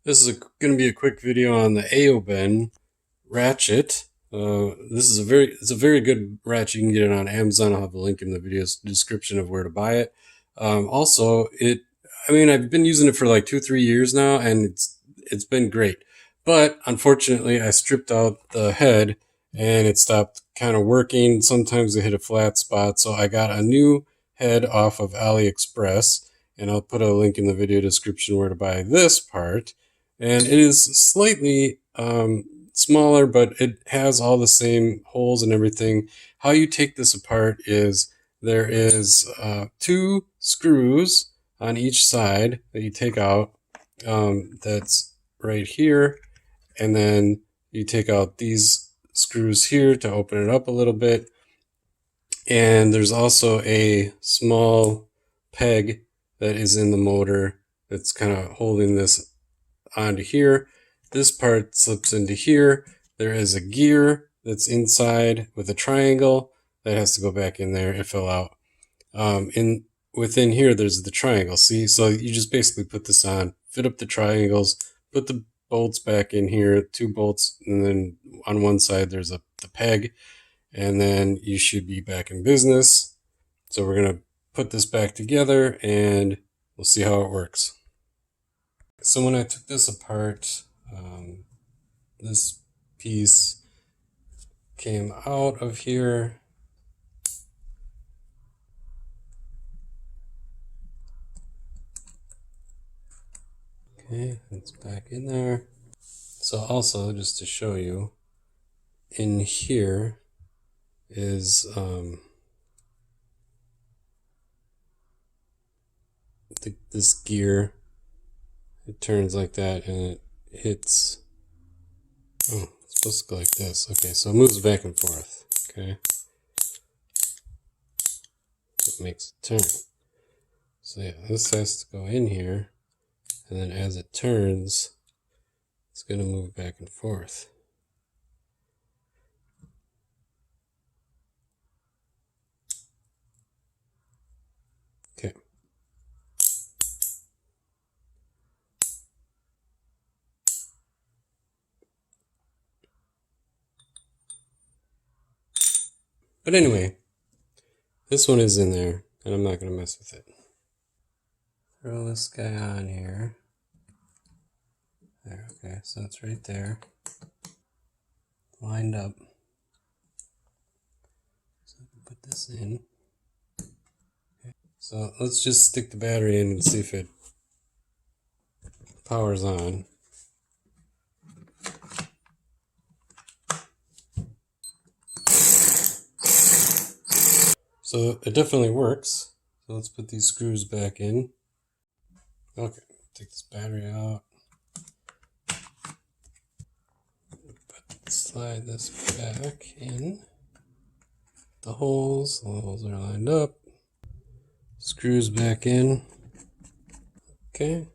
This is going to be a quick video on the AOBEN Ratchet. This is a very good ratchet. You can get it on Amazon. I'll have a link in the video description of where to buy it. I've been using it for like 2-3 years now, and it's been great. But unfortunately, I stripped out the head and it stopped kind of working. Sometimes it hit a flat spot, so I got a new head off of AliExpress, and I'll put a link in the video description where to buy this part. And it is slightly smaller, but it has all the same holes and everything. How you take this apart is there is 2 screws on each side that you take out. That's right here. And then you take out these screws here to open it up a little bit. And there's also a small peg that is in the motor that's kind of holding this onto here. This part slips into here. There is a gear that's inside with a triangle that has to go back in there. It fell out. Within here, there's the triangle. See, so you just basically put this on, fit up the triangles, put the bolts back in here, 2 bolts, and then on one side there's the peg, and then you should be back in business. So we're gonna put this back together and we'll see how it works. So when I took this apart, this piece came out of here. Okay, it's back in there. So also, just to show you, in here is this gear. It turns like that and it hits. Oh, it's supposed to go like this. Okay, so it moves back and forth. Okay, so it makes it turn. So yeah, this has to go in here, and then as it turns, it's going to move back and forth. Okay. But anyway, this one is in there, and I'm not going to mess with it. Throw this guy on here. There, okay, so it's right there. Lined up. So I can put this in. Okay. So let's just stick the battery in and see if it powers on. So it definitely works. So let's put these screws back in. Okay, take this battery out. Slide this back in. The holes are lined up. Screws back in. Okay.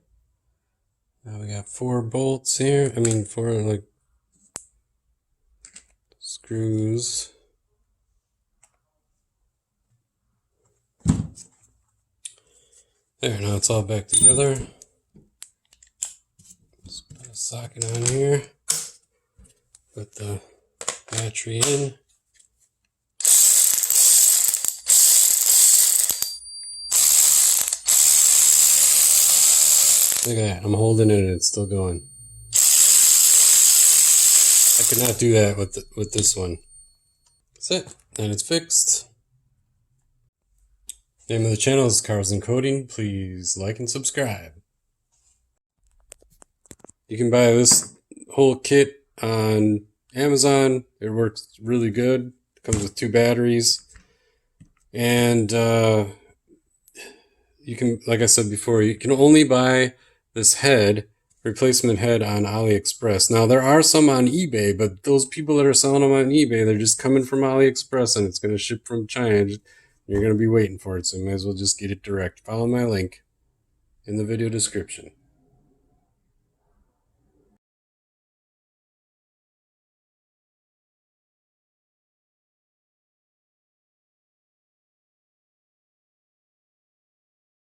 Now we got 4 bolts here. 4 like screws. There, now it's all back together. Just put a socket on here. Put the battery in. Look at that, I'm holding it and it's still going. I could not do that with this one. That's it, and it's fixed. Name of the channel is Cars and Coding. Please like and subscribe. You can buy this whole kit on Amazon. It works really good. It comes with 2 batteries. And you can, like I said before, you can only buy this replacement head on AliExpress. Now there are some on eBay, but those people that are selling them on eBay, they're just coming from AliExpress and it's going to ship from China. You're going to be waiting for it, so you might as well just get it direct. Follow my link in the video description.